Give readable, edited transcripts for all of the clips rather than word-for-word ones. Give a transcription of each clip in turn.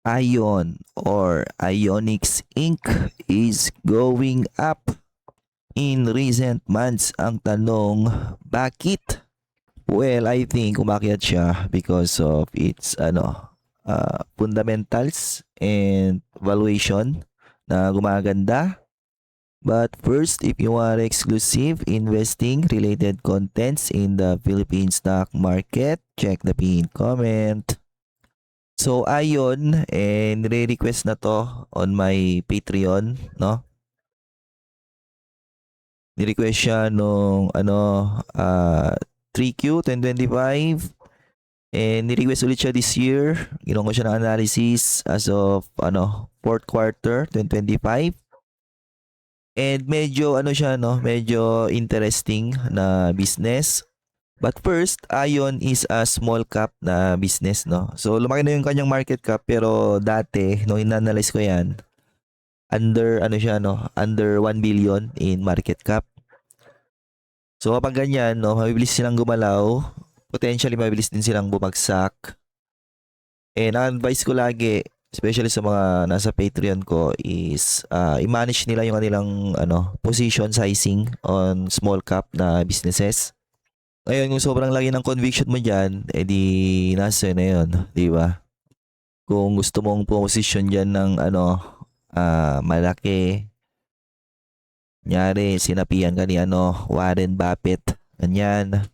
Ion or Ionix Inc. is going up in recent months. Ang tanong, bakit? Well, I think umakyat siya because of its fundamentals and valuation na gumaganda. But first, if you want exclusive investing related contents in the Philippine stock market, check the pinned comment. So ayon, nire-request na to on my Patreon, no? Ni-request siya nung 3Q 2025 and ni-request ulit siya this year. Ginawa ko siya ng analysis as of 4th quarter 2025. And medyo siya medyo interesting na business. But first, Ion is a small cap na business, no? So lumaki na yung kanyang market cap pero dati nung inanalyze ko 'yan, under siya under 1 billion in market cap. So kapag ganyan, mabilis silang gumalaw, potentially mabilis din silang bumagsak. And ang advice ko lagi, especially sa mga nasa Patreon ko is i-manage nila yung kanilang position sizing on small cap na businesses. Ngayon, kung sobrang laki ng conviction mo diyan, edi nasa na 'yon, 'di ba? Kung gusto mong position diyan ng malaki, kunyari sinapian ka ni Warren Buffett, ganyan.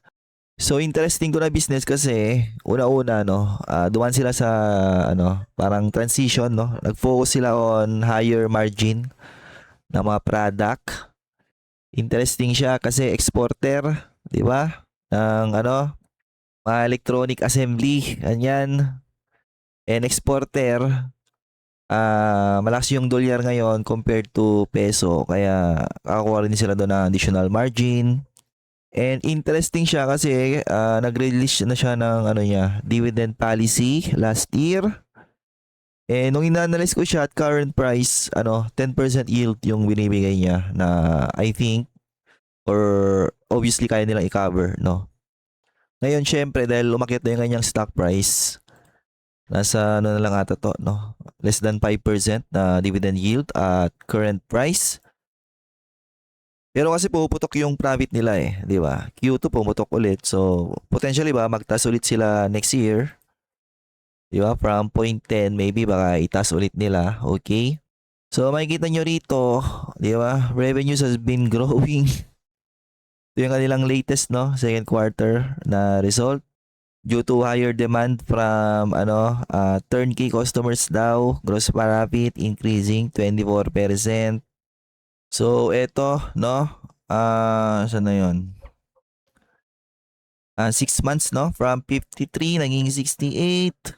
So interesting to na business kasi una-una dumaan sila sa parang transition, no. Nag-focus sila on higher margin na mga product. Interesting siya kasi exporter, 'di ba? Ng mga electronic assembly, ganyan. And exporter, malakas yung dolyar ngayon compared to peso kaya kakakuha rin sila doon ng additional margin. And interesting siya kasi nag-release na siya ng dividend policy last year. And nung in-analyze ko siya at current price, 10% yield yung binibigay niya na I think or obviously kaya nilang i-cover, no. Ngayon syempre dahil umakyat na yung kanyang stock price, nasa na lang ata to, no. Less than 5% na dividend yield at current price. Pero kasi pumuputok yung profit nila eh, di ba? Q2 pumutok ulit. So, potentially ba magtaas ulit sila next year? Di ba? From 0.10 maybe baka itaas ulit nila. Okay? So, makikita nyo rito, di ba? Revenues has been growing. Ito yung kanilang latest, no? Second quarter na result. Due to higher demand from turnkey customers daw, gross profit increasing 24%. So, eto, no? Saan na yun? 6 months, no? From 53, naging 68.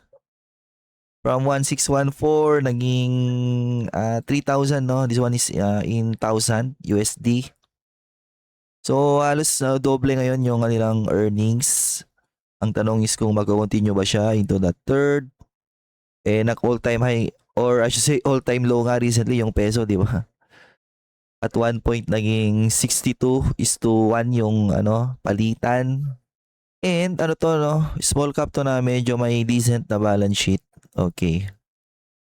From 1614, naging 3,000, no? This one is in 1,000 USD. So, halos doble ngayon yung kanilang earnings. Ang tanong is kung mag-continue ba siya into the third. Nag-all-time high, or I should say all-time low nga recently yung peso, di ba? At one point naging 62:1 yung palitan. And small cap to na medyo may decent na balance sheet. Okay.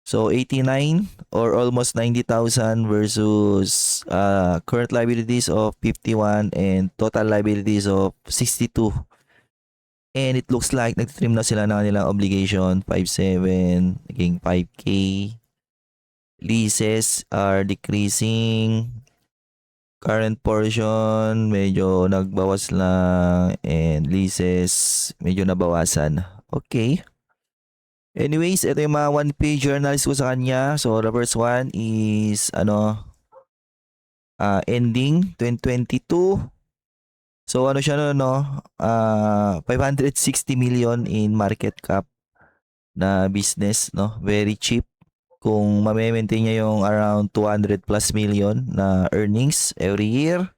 So 89 or almost 90,000 versus current liabilities of 51 and total liabilities of 62. And it looks like nag-trim na sila ng kanilang obligation, 5.7, naging 5K. Leases are decreasing. Current portion medyo nagbawas lang and leases medyo nabawasan. Okay. Anyways, ito yung mga one-page journals ko sa kanya. So the first one is ending 2022. So siya 560 million in market cap na business, no? Very cheap. Kung ma-maintain niya yung around 200 plus million na earnings every year.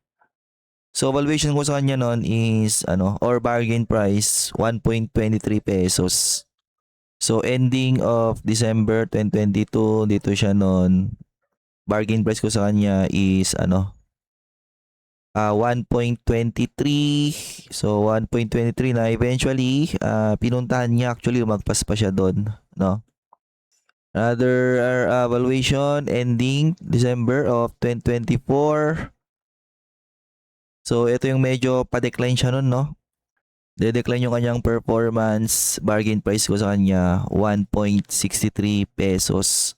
So valuation ko sa kanya noon is or bargain price 1.23 pesos. So ending of December 2022 dito siya noon. Bargain price ko sa kanya is 1.23. So 1.23 na eventually pinuntahan niya, actually umagpas pa siya doon, no? Another valuation ending December of 2024. So ito yung medyo pa-decline siya nun, no? De-decline yung kanyang performance. Bargain price ko sa kanya 1.63 pesos.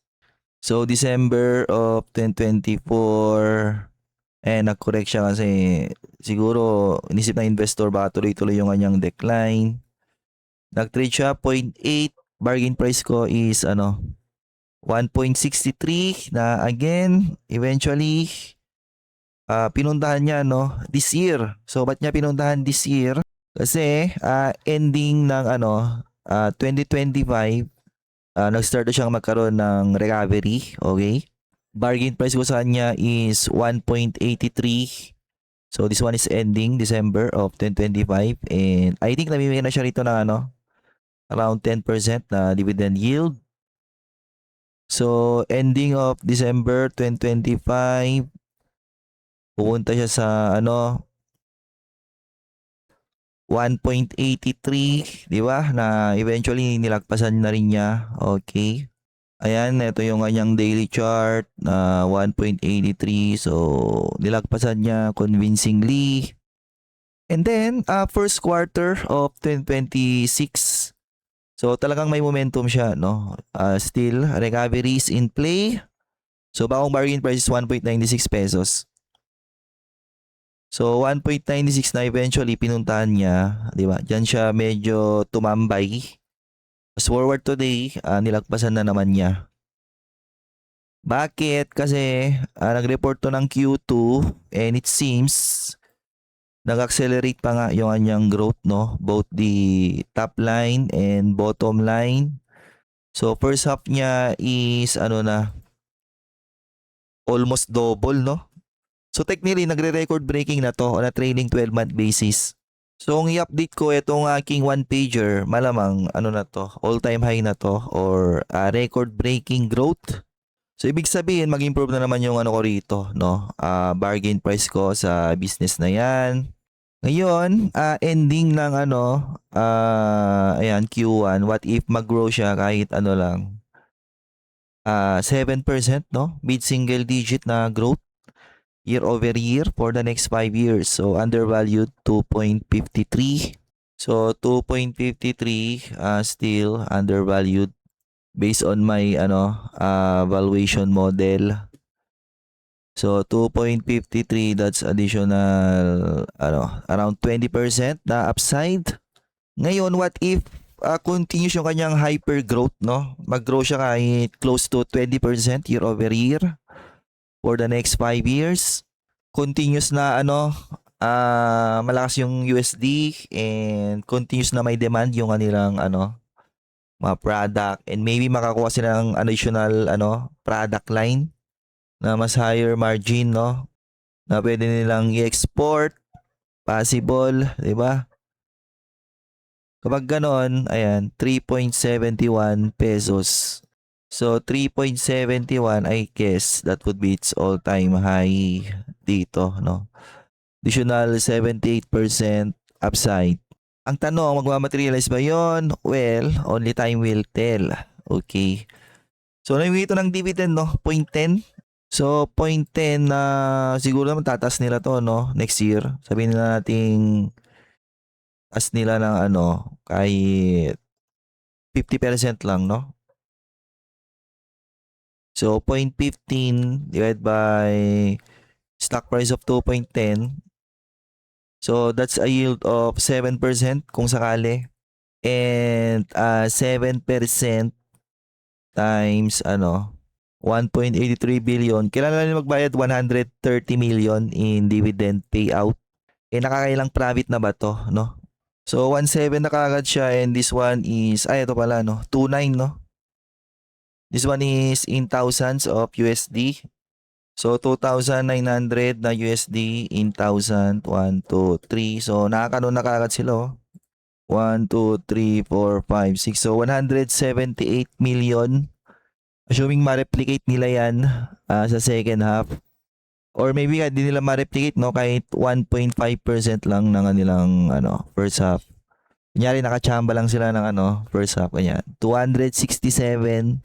So December of 2024, nag-correct siya kasi siguro inisip ng investor baka tuloy-tuloy yung kanyang decline. Nag-trade siya 0.8. Bargain price ko is 1.63 na again eventually pinuntahan niya this year. So ba't niya pinuntahan this year? Kasi ending ng 2025 nag-start na siyang magkaroon ng recovery, okay? Bargain price ko sa kanya is 1.83. So this one is ending December of 2025 and I think namimigay na siya rito ng around 10% na dividend yield. So ending of December 2025 pupunta siya sa 1.83, di ba? Na eventually nilagpasan na rin niya. Okay. Ayan, ito yung kanyang daily chart na 1.83. So, nilagpasan niya convincingly. And then, first quarter of 2026. So, talagang may momentum siya, no? Still, recovery is in play. So, bagong bargain price is 1.96 pesos. So, 1.96 na eventually pinuntahan niya, di ba? Diyan siya medyo tumambay. Fast forward today, nilagpasan na naman niya. Bakit? Kasi nag-report to ng Q2 and it seems nag-accelerate pa nga yung kanyang growth, no? Both the top line and bottom line. So, first half niya is almost double, no? So, technically, nagre-record breaking na to on a trailing 12-month basis. So, kung i-update ko itong aking one-pager, malamang na to, all-time high na to or record-breaking growth. So, ibig sabihin, mag-improve na naman yung ko rito, no? Bargain price ko sa business na yan. Ngayon, ending ng ayan, Q1, what if mag-grow siya kahit lang, 7%, no? Mid-single digit na growth year over year for the next 5 years. So, undervalued 2.53. So, 2.53 still undervalued based on my valuation model. So 2.53, that's additional around 20% na upside. Ngayon, what if continues yung kanyang hyper growth, no? Mag-grow siya kahit close to 20% year over year for the next 5 years. Continuous na malakas yung USD and continuous na may demand yung kanilang mga product and maybe makakuha sila ng additional product line na mas higher margin, no? Na pwede nilang i-export, possible, di ba? Kapag ganon, ayan, 3.71 pesos. So, 3.71, I guess, that would be its all-time high dito, no? Additional 78% upside. Ang tanong, magmamaterialize ba yon? Well, only time will tell. Okay. So, namimigay ito ng dividend, no? 0.10. So, 0.10 na siguro naman tatas nila to, no? Next year. Sabihin nila nating as nila ng kahit 50% lang, no? So, 0.15 divided by stock price of 2.10. So, that's a yield of 7% kung sakali. And 7% times 1.83 billion. Kailangan nila magbayad 130 million in dividend payout. Nakakailang profit na ba to, no? So 1.7 na kagad siya and this one is ito pala, no? 2.9, no? This one is in thousands of USD. So 2,900 na USD in thousand. 1, 2, 3. So nakakaroon na kagad sila, 1, 2, 3, 4, 5, 6. So 178 million. Assuming ma-replicate nila yan sa second half. Or maybe hindi nila ma-replicate, no? Kahit 1.5% lang ng kanilang first half. Kunyari nakachamba lang sila ng first half. Ganyan. 267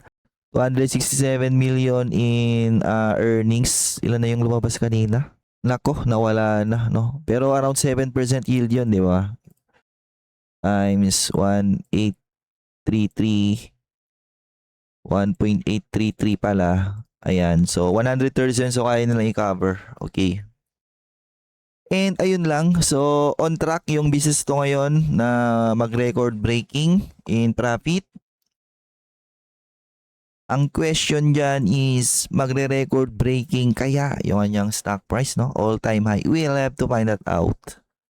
267 million in earnings. Ilan na yung lumabas kanina? Nako, nawala na, no? Pero around 7% yield yun, di ba? Times 1.833, 1.833 pala. Ayan. So, 137. So, kaya nilang i-cover. Okay. And ayun lang. So, on track yung business to ngayon na mag-record breaking in profit. Ang question dyan is, magre-record breaking kaya yung kanyang stock price, no? All-time high. We'll have to find that out.